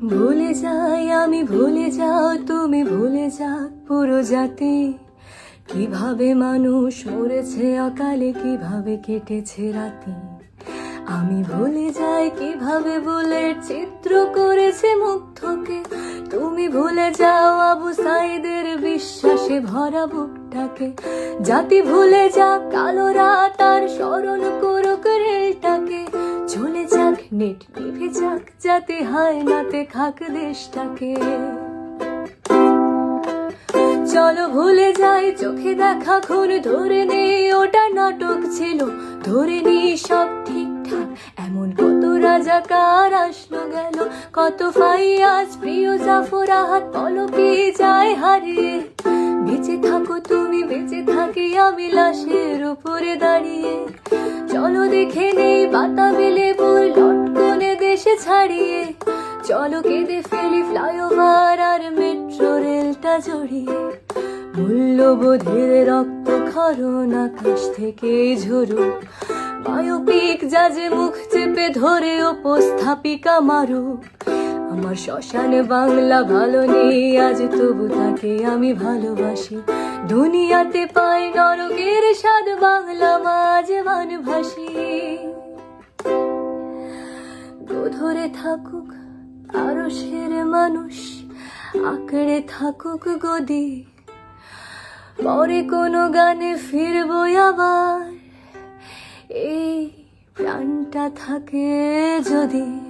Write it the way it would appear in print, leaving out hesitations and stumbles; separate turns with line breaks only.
ভুলে যাই আমি, ভুলে যাও তুমি, ভুলে যাক পুরো জাতি। কিভাবে মানুষ মরেছে অকালে, কিভাবে কেটেছে রাতি। আমি ভুলে যাই কিভাবে বুলেট চিত্র করেছে মুগ্ধকে। তুমি ভুলে যাও আবু সাইদের বিশ্বাসে ভরা বুকটাকে। জাতি ভুলে যাক কালো রাত আর স্মরণ করুক রেলটাকে। চলে যাক নেট নিভে যাক, যাতে হায় নাতে খাক দেশটাকে। চলো ভুলে যাই চোখে দেখা খুন, ধরে নেই ওটা নাটক ছিল। ধরে নেই সব ঠিকঠাক, এমন কত রাজাকার আসলো গেল। কত ফাইয়াজ প্রিয় জাফর আহাত পলকে যায় হারিয়ে। বেঁচে থাকো তুমি, বেঁচে থাকি আমি লাশের উপরে দাঁড়িয়ে। চলো দেখে নেই বাতাবি লেবুর লটকনে দেশে ছাড়িয়ে। চলো কেঁদে ফেলি ফ্লাইওভার আর মেট্রো রেলটা জড়িয়ে। মূল্যবোধের রক্ত খরণ আকাশ থেকে ঝরুক। বায়োপিক জাজে মুখ চেপে ধরে উপস্থাপিকা মারুক। আমার শ্মশানে বাংলা ভালো নেই আজ, তবু তাকে আমি ভালোবাসি। দুনিয়াতে পাই নরকের স্বাদ, বাংলা মাঝ বানভাসি। ধরে থাকুক আরশের মানুষ, আঁকড়ে থাকুক গদি। পরে কোনো গানে ফিরবো আবার, এই প্রাণটা থাকে যদি।